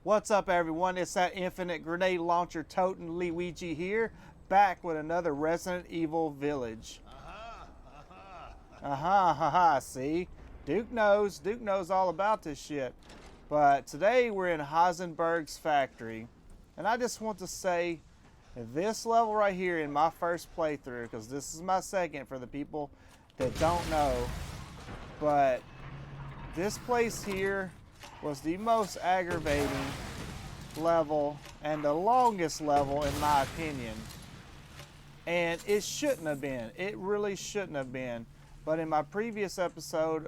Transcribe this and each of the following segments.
What's up, everyone? It's that infinite grenade launcher toting LeeWeeGee here, back with another Resident Evil Village. Haha, see? Duke knows all about this shit. But today we're in Heisenbergs factory. And I just want to say, this level right here in my first playthrough, because this is my second for the people that don't know, but this place here was the most aggravating level and the longest level in my opinion. And it shouldn't have been. It really shouldn't have been. But in my previous episode,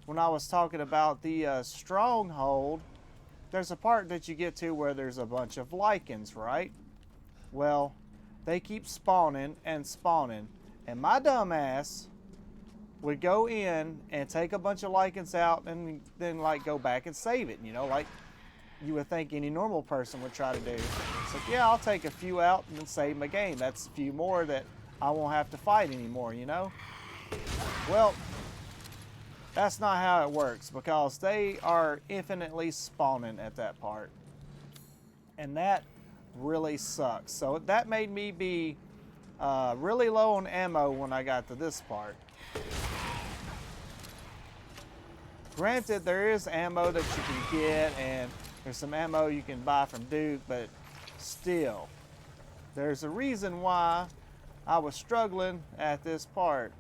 when I was talking about the stronghold, there's a part that you get to where there's a bunch of lichens, right? Well, they keep spawning and spawning. And my dumb ass would go in and take a bunch of lichens out and then like go back and save it, you know, like you would think any normal person would try to do. It's like, yeah, I'll take a few out and then save my game. That's a few more that I won't have to fight anymore, you know? Well, that's not how it works, because they are infinitely spawning at that part. And that really sucks. So that made me be really low on ammo when I got to this part. Granted, there is ammo that you can get, and there's some ammo you can buy from Duke, but still, there's a reason why I was struggling at this part.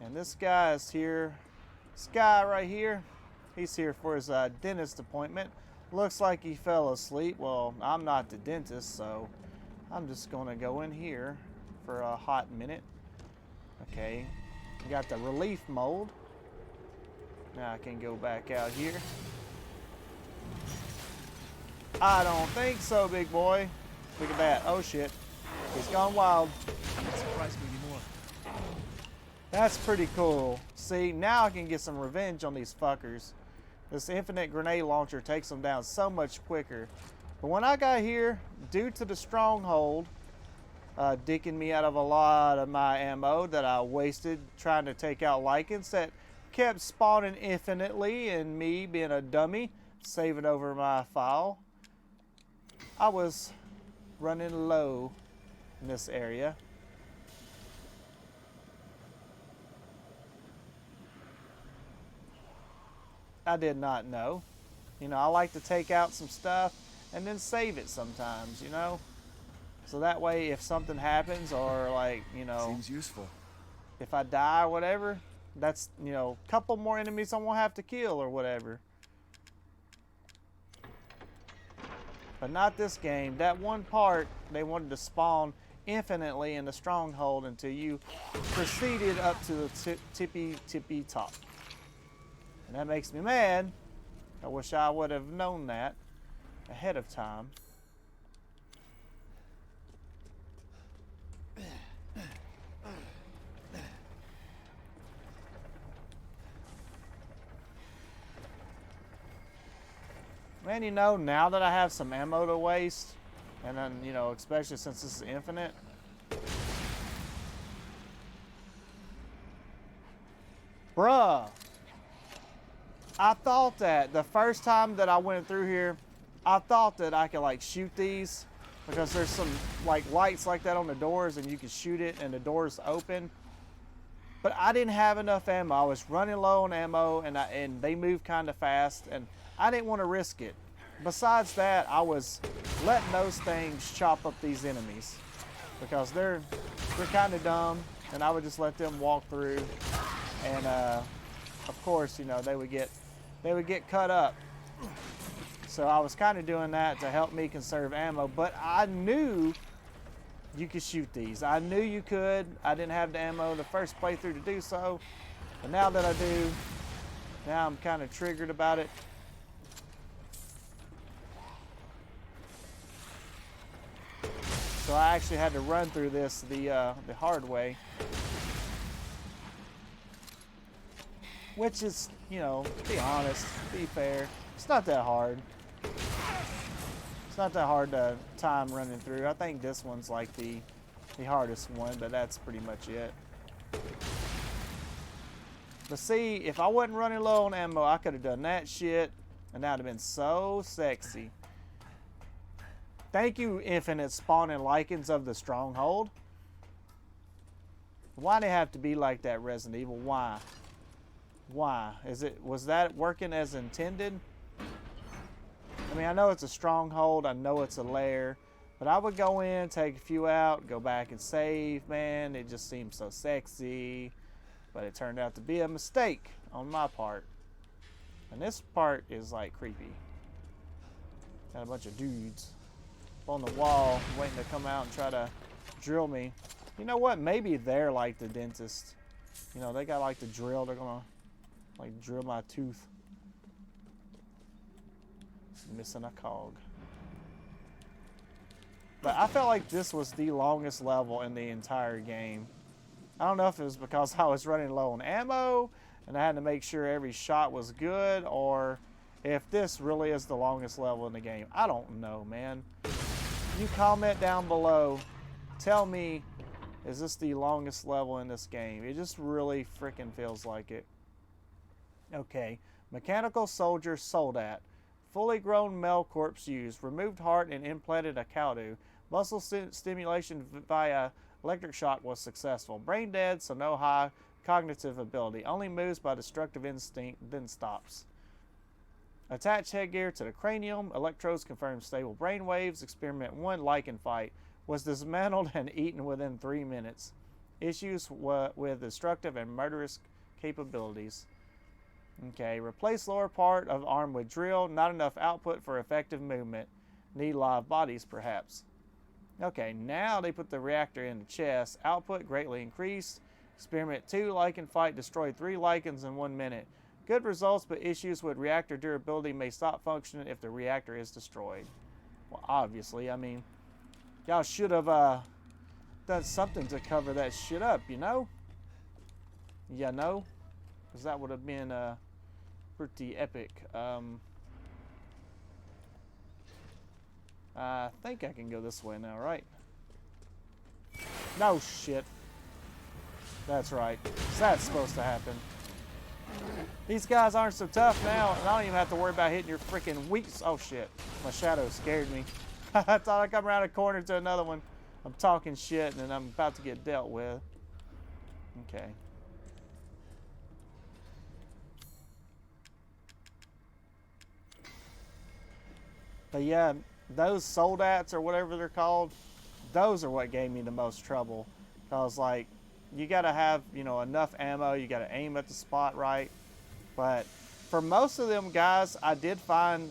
And this guy is here. This guy right here, he's here for his dentist appointment. Looks like he fell asleep. Well, I'm not the dentist, so I'm just going to go in here for a hot minute. Okay, we got the relief mold. Now I can go back out here. I don't think so, big boy. Look at that. Oh shit. He's gone wild. That's pretty cool. See, now I can get some revenge on these fuckers. This infinite grenade launcher takes them down so much quicker. But when I got here, due to the stronghold dicking me out of a lot of my ammo that I wasted trying to take out lichens that kept spawning infinitely, and me being a dummy saving over my file, I was running low in this area. I did not know. You know, I like to take out some stuff and then save it sometimes, you know? So that way if something happens, or like, you know, seems useful. If I die or whatever, that's, you know, a couple more enemies I won't have to kill or whatever. But not this game. That one part, they wanted to spawn infinitely in the stronghold until you proceeded up to the tippy top. And that makes me mad. I wish I would have known that ahead of time. Man, you know, now that I have some ammo to waste, and then, you know, especially since this is infinite, bruh, I thought that the first time that I went through here, I thought that I could like shoot these, because there's some like lights like that on the doors and you can shoot it and the doors open. But I didn't have enough ammo. I was running low on ammo, and they move kind of fast, and I didn't want to risk it. Besides that, I was letting those things chop up these enemies because they're kind of dumb, and I would just let them walk through, and of course, you know, they would get cut up. So I was kind of doing that to help me conserve ammo, but I knew you could shoot these. I knew you could. I didn't have the ammo the first playthrough to do so, but now that I do, now I'm kind of triggered about it. So I actually had to run through this the hard way, which is, you know, to be honest, to be fair, it's not that hard. It's not that hard to time running through. I think this one's like the hardest one, but that's pretty much it. But see, if I wasn't running low on ammo, I could have done that shit And that would have been so sexy. Thank you, Infinite Spawn and Lichens of the Stronghold. Why do they have to be like that, Resident Evil? Why? Why? Was that working as intended? I mean, I know it's a stronghold. I know it's a lair. But I would go in, take a few out, go back and save, man. It just seems so sexy. But it turned out to be a mistake on my part. And this part is like creepy. Got a bunch of dudes up on the wall waiting to come out and try to drill me. You know what? Maybe they're like the dentist. You know, they got like the drill. They're gonna like drill my tooth. Missing a cog. But I felt like this was the longest level in the entire game. I don't know if it was because I was running low on ammo and I had to make sure every shot was good, or if this really is the longest level in the game. I don't know, man. You comment down below. Tell me, is this the longest level in this game? It just really freaking feels like it. Okay. Mechanical soldier Soldat. Fully grown male corpse used. Removed heart and implanted a cowdo. Muscle stimulation via electric shock was successful. Brain dead, so no high cognitive ability. Only moves by destructive instinct, then stops. Attach headgear to the cranium. Electrodes confirm stable brain waves. Experiment 1, lichen fight. Was dismantled and eaten within 3 minutes. Issues with destructive and murderous capabilities. Okay, replace lower part of arm with drill. Not enough output for effective movement. Need live bodies, perhaps. Okay, now they put the reactor in the chest. Output greatly increased. Experiment 2, lichen fight. Destroyed 3 lichens in 1 minute. Good results, but issues with reactor durability may stop functioning if the reactor is destroyed. Well, obviously, I mean, y'all should have done something to cover that shit up, you know? You know? Because that would have been pretty epic. I think I can go this way now, right? No shit. That's right. That's supposed to happen. These guys aren't so tough now, and I don't even have to worry about hitting your freaking weak... Oh shit. My shadow scared me. I thought I'd come around a corner to another one. I'm talking shit, and then I'm about to get dealt with. Okay. But yeah, those soldats or whatever they're called, those are what gave me the most trouble. Because, like, you got to have, you know, enough ammo. You got to aim at the spot right. But for most of them guys, I did find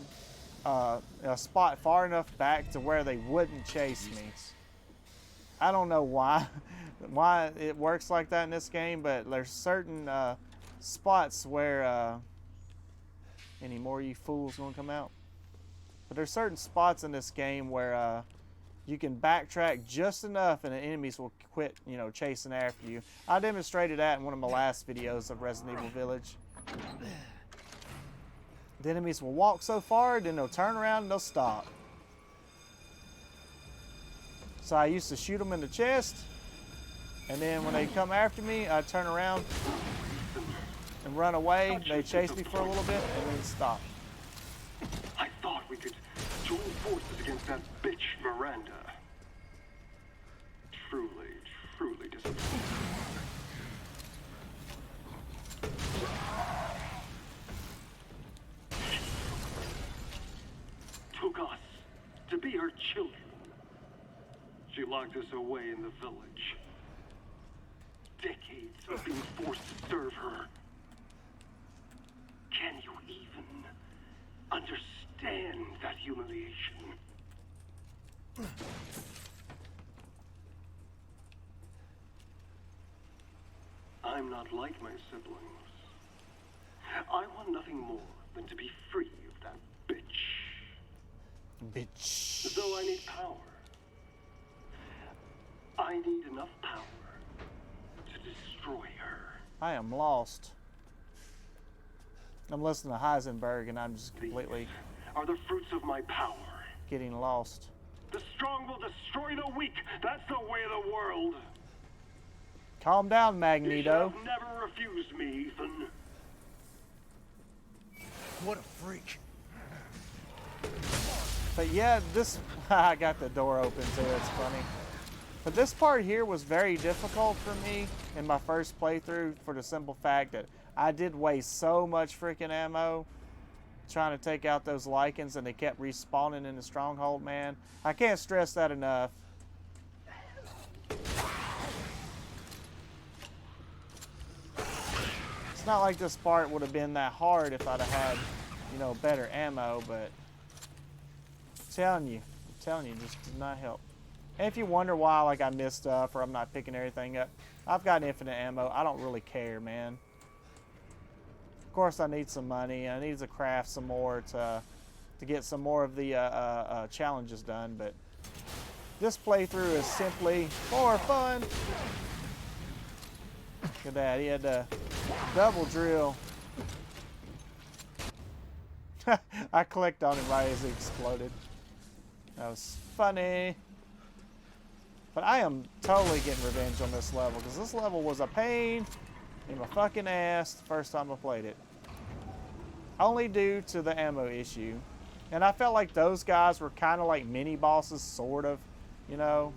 a spot far enough back to where they wouldn't chase me. I don't know why it works like that in this game, but there's certain spots where... any more of you fools gonna come out? But there's certain spots in this game where you can backtrack just enough and the enemies will quit, you know, chasing after you. I demonstrated that in one of my last videos of Resident Evil Village. The enemies will walk so far, then they'll turn around and they'll stop. So I used to shoot them in the chest, and then when they come after me, I turn around and run away. They chase me for a little bit and then stop. I thought we could join forces against that bitch Miranda. Truly, truly disappointing. Took us to be her children. She locked us away in the village. Decades of being forced to serve her. Can you even understand that humiliation? I'm not like my siblings. I want nothing more than to be free of that bitch. Bitch. Though I need power. I need enough power to destroy her. I am lost. I'm listening to Heisenberg and I'm just completely... These are the fruits of my power. Getting lost. The strong will destroy the weak. That's the way of the world. Calm down, You Magneto. shall never refuse me, Ethan. What a freak. But yeah, this, I got the door open too, it's funny. But this part here was very difficult for me in my first playthrough for the simple fact that I did waste so much freaking ammo trying to take out those lichens, and they kept respawning in the stronghold, man. I can't stress that enough. It's not like this part would have been that hard if I'd have had, you know, better ammo, but I'm telling you, just did not help. And if you wonder why, like, I missed stuff or I'm not picking everything up, I've got infinite ammo. I don't really care, man. Of course, I need some money. I need to craft some more to get some more of the challenges done. But this playthrough is simply for fun. Look at that. He had to double drill. I clicked on him right as he exploded. That was funny. But I am totally getting revenge on this level, because this level was a pain in my fucking ass the first time I played it. Only due to the ammo issue. And I felt like those guys were kind of like mini bosses, sort of, you know.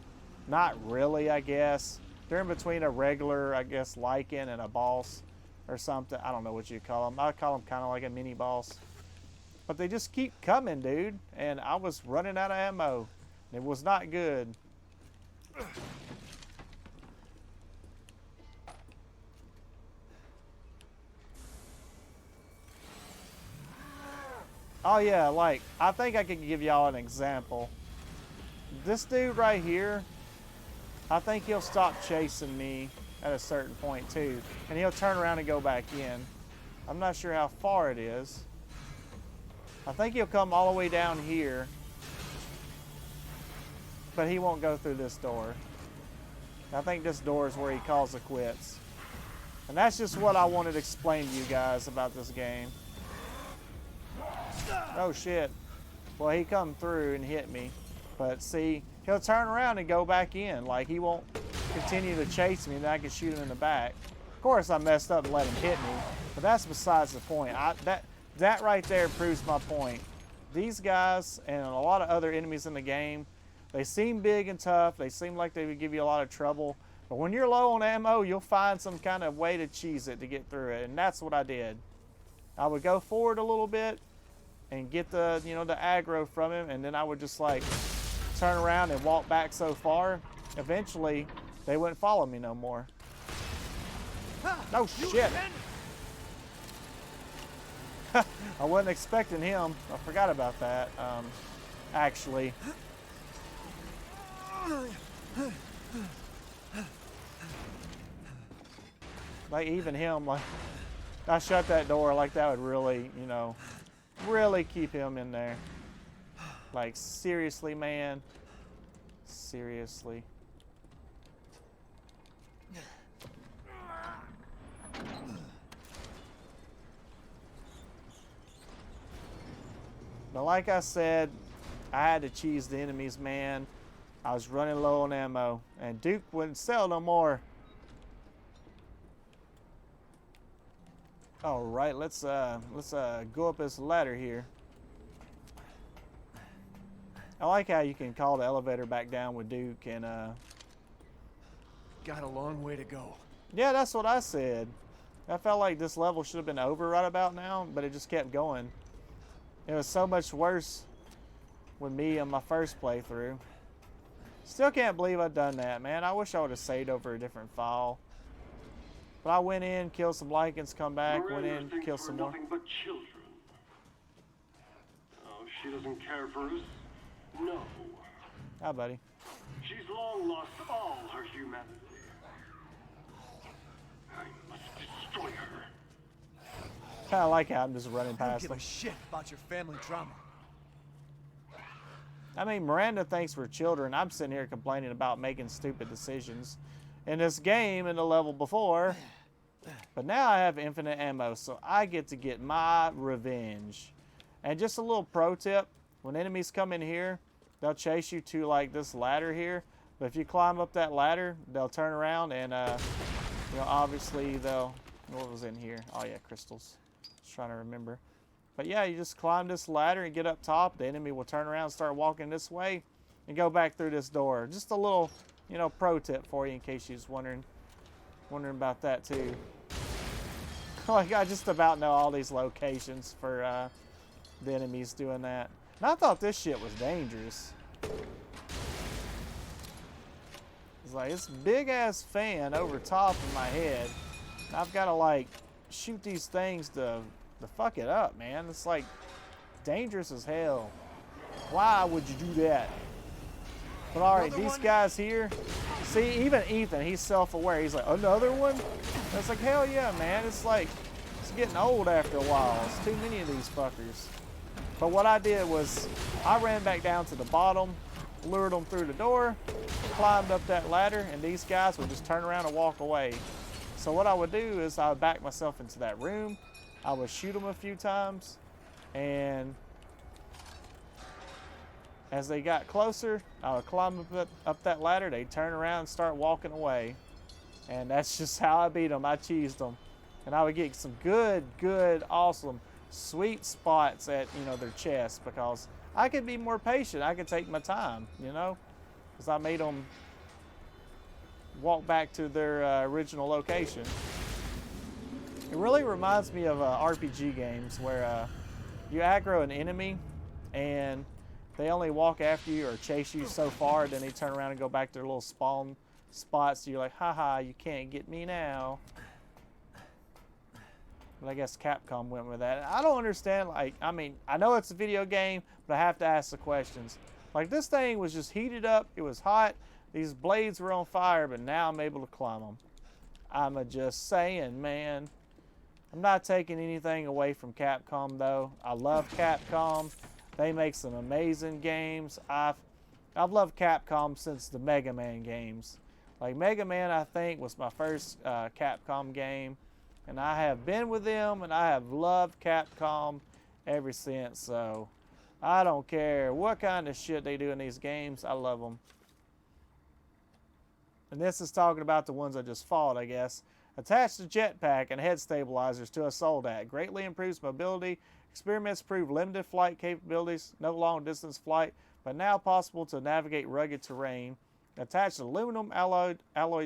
Not really, I guess. They're in between a regular, I guess, lichen and a boss or something. I don't know what you call them. I call them kind of like a mini boss. But they just keep coming, dude. And I was running out of ammo. It was not good. Oh yeah, like, I think I can give y'all an example. This dude right here, I think he'll stop chasing me at a certain point too. And he'll turn around and go back in. I'm not sure how far it is. I think he'll come all the way down here. But he won't go through this door. I think this door is where he calls it quits. And that's just what I wanted to explain to you guys about this game. Oh shit. Well, he come through and hit me. But see, he'll turn around and go back in. Like, he won't continue to chase me and then I can shoot him in the back. Of course, I messed up and let him hit me. But that's besides the point. That right there proves my point. These guys and a lot of other enemies in the game, they seem big and tough. They seem like they would give you a lot of trouble. But when you're low on ammo, you'll find some kind of way to cheese it to get through it. And that's what I did. I would go forward a little bit and get the, you know, the aggro from him. And then I would just like turn around and walk back so far. Eventually, they wouldn't follow me no more. No shit. I wasn't expecting him. I forgot about that, actually. Like, even him, like, I shut that door, like that would really, you know, really keep him in there. Like, seriously, man. Seriously. But like I said, I had to cheese the enemies, man. I was running low on ammo, and Duke wouldn't sell no more. All right, let's go up this ladder here. I like how you can call the elevator back down with Duke, and got a long way to go. yeah, that's what I said. I felt like this level should have been over right about now, but it just kept going. It was so much worse with me on my first playthrough. Still can't believe I've done that, man. I wish I would have saved over a different file. But I went in, killed some lichens, come back, went in, killed some more. Nothing but children. Oh, she doesn't care for us. No. Hi, buddy. She's long lost all her humanity. I must destroy her. Kind of like how I'm just running I don't past give them. a shit about your family drama. I mean, Miranda thinks we're children. I'm sitting here complaining about making stupid decisions in this game in the level before. But now I have infinite ammo, so I get to get my revenge. And just a little pro tip, when enemies come in here, they'll chase you to like this ladder here. But if you climb up that ladder, they'll turn around and, you know, obviously they'll, what was in here? Oh yeah, crystals. Just trying to remember. But yeah, you just climb this ladder and get up top. The enemy will turn around and start walking this way and go back through this door. Just a little, you know, pro tip for you in case you're just wondering about that too. Like, I just about know all these locations for the enemies doing that. And I thought this shit was dangerous. It's like, it's big ass fan over top of my head. And I've got to like shoot these things to fuck it up, man. It's like dangerous as hell. Why would you do that? But all right, these guys here, see, even Ethan, he's self-aware. He's like, another one? And it's like, hell yeah, man. It's like, it's getting old after a while. It's too many of these fuckers. But what I did was, I ran back down to the bottom, lured them through the door, climbed up that ladder, and these guys would just turn around and walk away. So what I would do is I would back myself into that room. I would shoot them a few times, and as they got closer, I would climb up that ladder. They'd turn around and start walking away. And that's just how I beat them. I cheesed them. And I would get some good, awesome, sweet spots at, you know, their chest, because I could be more patient. I could take my time, you know, because I made them walk back to their original location. It really reminds me of RPG games where you aggro an enemy and they only walk after you or chase you so far, then they turn around and go back to their little spawn spots. So you're like, haha, you can't get me now. But I guess Capcom went with that. I don't understand, like, I mean, I know it's a video game, but I have to ask the questions. Like, this thing was just heated up, it was hot, these blades were on fire, but now I'm able to climb them. I'm just saying, man. I'm not taking anything away from Capcom, though. I love Capcom. They make some amazing games. I've loved Capcom since the Mega Man games. Like, Mega Man, I think, was my first Capcom game. And I have been with them, and I have loved Capcom ever since. So, I don't care what kind of shit they do in these games. I love them. And this is talking about the ones I just fought, I guess. Attach the jetpack and head stabilizers to a soldat. Greatly improves mobility. Experiments prove limited flight capabilities. No long distance flight, but now possible to navigate rugged terrain. Attach aluminum alloyed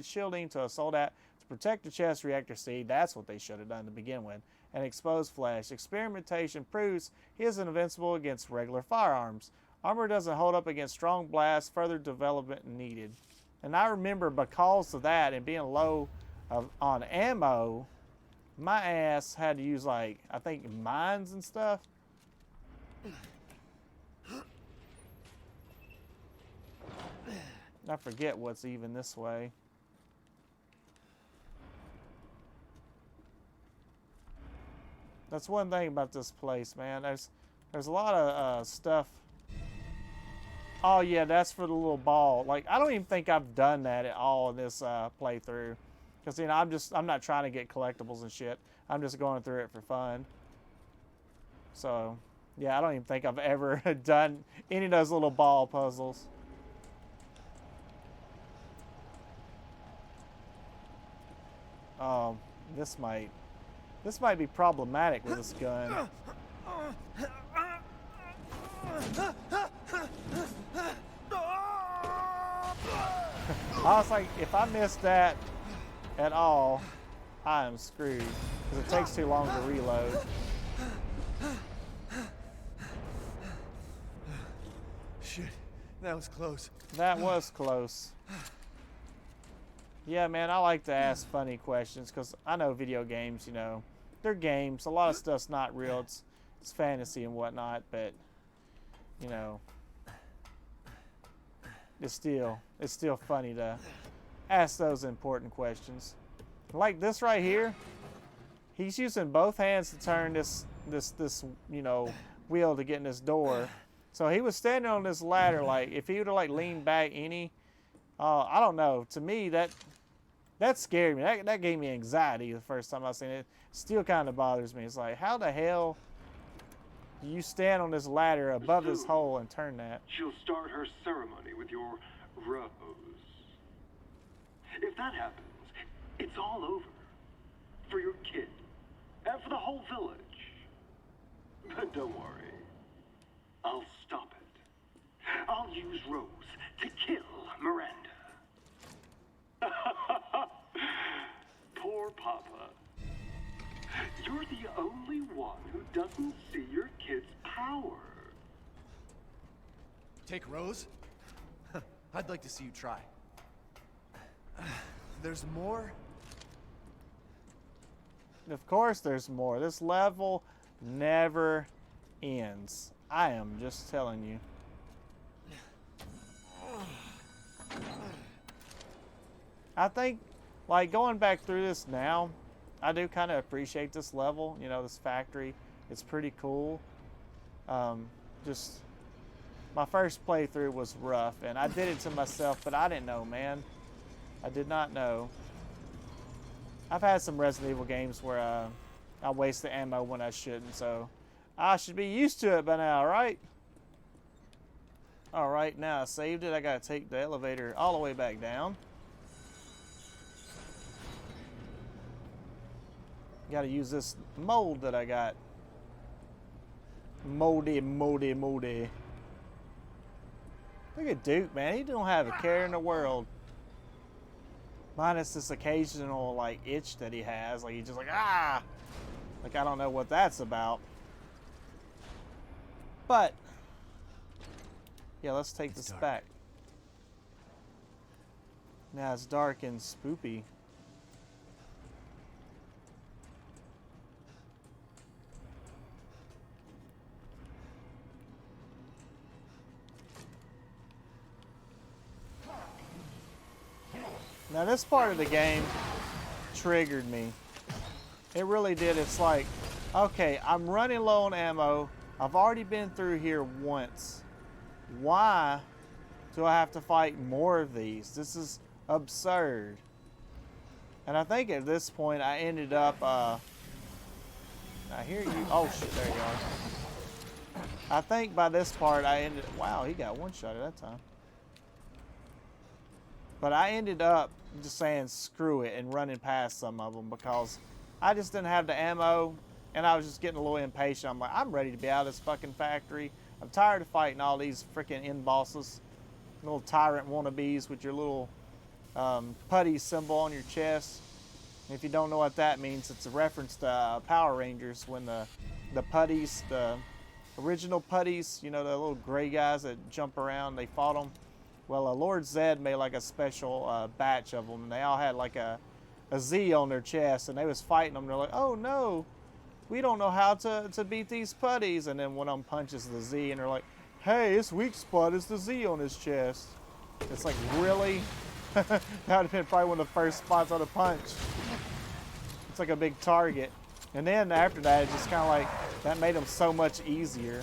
shielding to a soldat to protect the chest reactor seed. That's what they should have done to begin with. And exposed flash. Experimentation proves he is invincible against regular firearms. Armor doesn't hold up against strong blasts. Further development needed. And I remember because of that and being low on ammo, my ass had to use, like, I think mines and stuff. I forget what's even this way. That's one thing about this place, man. There's a lot of stuff. Oh yeah, that's for the little ball. Like, I don't even think I've done that at all in this playthrough. Because, you know, I'm not trying to get collectibles and shit. I'm just going through it for fun. So, yeah, I don't even think I've ever done any of those little ball puzzles. This might be problematic with this gun. I was like, if I missed that at all, I am screwed, because it takes too long to reload. Shit, that was close. That was close. Yeah, man, I like to ask funny questions, because I know video games, you know, they're games. A lot of stuff's not real. It's fantasy and whatnot, but, you know, it's still funny to ask those important questions. Like this right here, he's using both hands to turn this you know, wheel to get in this door. So he was standing on this ladder, like, if he would have like leaned back any, I don't know. To me, that scared me. That gave me anxiety the first time I seen it. Still kind of bothers me. It's like, how the hell do you stand on this ladder above this hole and turn that? She'll start her ceremony with your rose. If that happens, it's all over. For your kid. And for the whole village. But don't worry. I'll stop it. I'll use Rose to kill Miranda. Poor Papa. You're the only one who doesn't see your kid's power. Take Rose? I'd like to see you try. There's more? Of course there's more. This level never ends. I am just telling you. I think, like, going back through this now, I do kind of appreciate this level. You know, this factory. It's pretty cool. Just, my first playthrough was rough, and I did it to myself, but I didn't know, man. I did not know. I've had some Resident Evil games where I waste the ammo when I shouldn't, so I should be used to it by now, right? Alright, now I saved it. I gotta take the elevator all the way back down. Gotta use this mold that I got. Moldy. Look at Duke, man. He don't have a care in the world. Minus this occasional, like, itch that he has. Like, he's just like, ah! Like, I don't know what that's about. But, yeah, let's take this back. Now it's dark and spoopy. Now this part of the game triggered me. It really did. It's like, okay, I'm running low on ammo. I've already been through here once. Why do I have to fight more of these? This is absurd. And I think at this point I ended up, I hear you. Oh shit, there you are. I think by this part I ended, wow, he got one shot at that time. But I ended up just saying screw it and running past some of them because I just didn't have the ammo and I was just getting a little impatient. I'm like, I'm ready to be out of this fucking factory. I'm tired of fighting all these freaking end bosses, little tyrant wannabes with your little putty symbol on your chest. And if you don't know what that means, it's a reference to Power Rangers when the putties, the original putties, you know, the little gray guys that jump around, they fought them. Well, Lord Zed made like a special batch of them, and they all had like a Z on their chest, and they was fighting them. They're like, oh no, we don't know how to beat these putties. And then one of them punches the Z, and they're like, hey, his weak spot is the Z on his chest. It's like, really? That would have been probably one of the first spots on a punch. It's like a big target. And then after that, it just kind of like, that made them so much easier.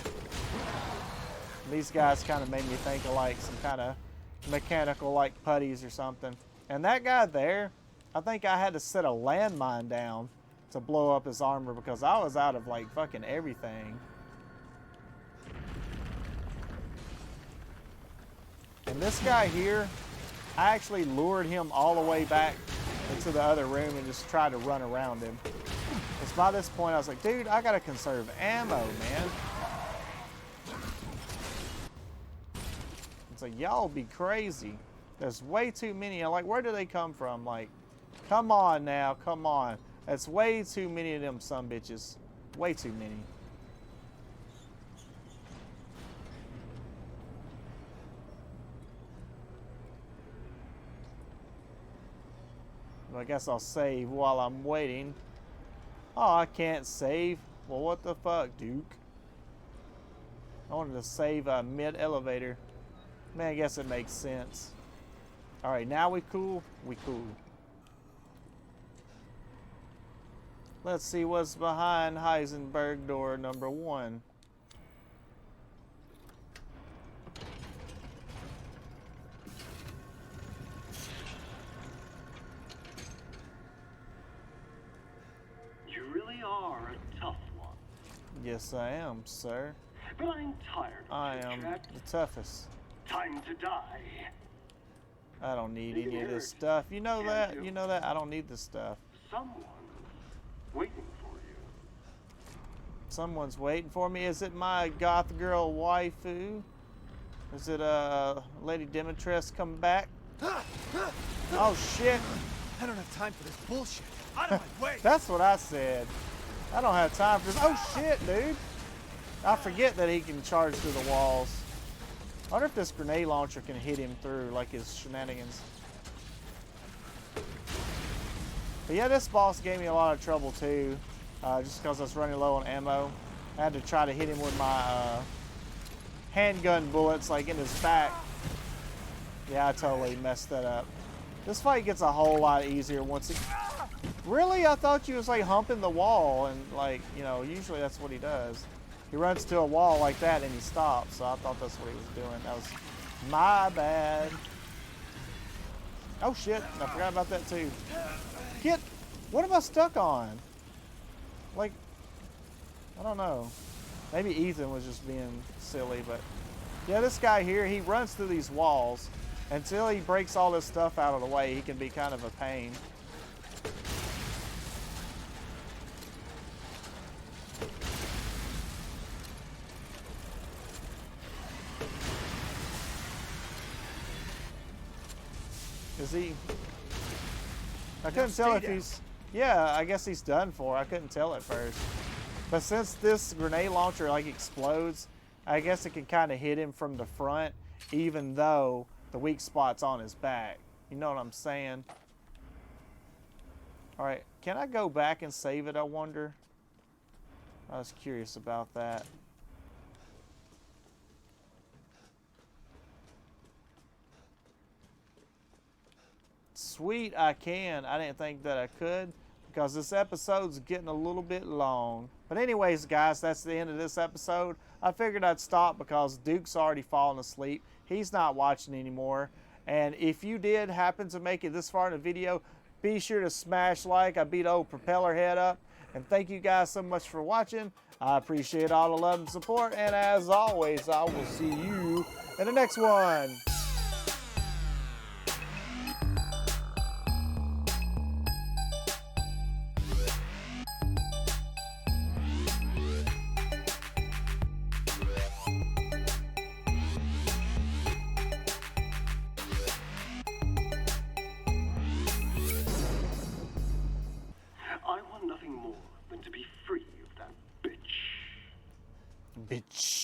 These guys kind of made me think of like some kind of mechanical like putties or something. And that guy there, I think I had to set a landmine down to blow up his armor because I was out of like fucking everything. And this guy here, I actually lured him all the way back into the other room and just tried to run around him. Because by this point I was like, dude, I gotta conserve ammo, man. It's like, y'all be crazy. There's way too many. I'm like, where do they come from? Like, come on now, come on. That's way too many of them sumbitches. Way too many. Well, I guess I'll save while I'm waiting. Oh, I can't save. Well, what the fuck, Duke? I wanted to save mid-elevator. Man, I guess it makes sense. Alright, now we cool? We cool. Let's see what's behind Heisenberg door number 1. You really are a tough one. Yes, I am, sir. But I'm tired of I chit am chat. the toughest. Time to die. I don't need You can any of hear this it, stuff. You know can't that? you? You know that? I don't need this stuff. Someone's waiting for you. Someone's waiting for me. Is it my goth girl waifu? Is it Lady Demetress coming back? Oh shit! I don't have time for this bullshit. Out of my way! That's what I said. I don't have time for this. Oh shit, dude! I forget that he can charge through the walls. I wonder if this grenade launcher can hit him through, like his shenanigans. But yeah, this boss gave me a lot of trouble too, just because I was running low on ammo. I had to try to hit him with my handgun bullets, like in his back. Yeah, I totally messed that up. This fight gets a whole lot easier once he... Really? I thought you was like humping the wall and like, you know, usually that's what he does. He runs to a wall like that and he stops, so I thought that's what he was doing. That was my bad. Oh shit, I forgot about that too. Get, what am I stuck on? Like, I don't know. Maybe Ethan was just being silly, but yeah, this guy here, he runs through these walls. Until he breaks all this stuff out of the way, he can be kind of a pain. Is he? I couldn't tell if he's... Yeah, I guess he's done for. I couldn't tell at first. But since this grenade launcher like explodes, I guess it can kind of hit him from the front, even though the weak spot's on his back. You know what I'm saying? Alright, can I go back and save it, I wonder? I was curious about that. Sweet, I can. I didn't think that I could, because this episode's getting a little bit long. But anyways, guys, that's the end of this episode. I figured I'd stop because Duke's already fallen asleep. He's not watching anymore. And if you did happen to make it this far in the video, be sure to smash like. I beat old propeller head up. And thank you guys so much for watching. I appreciate all the love and support. And as always, I will see you in the next one. I want nothing more than to be free of that bitch. Bitch.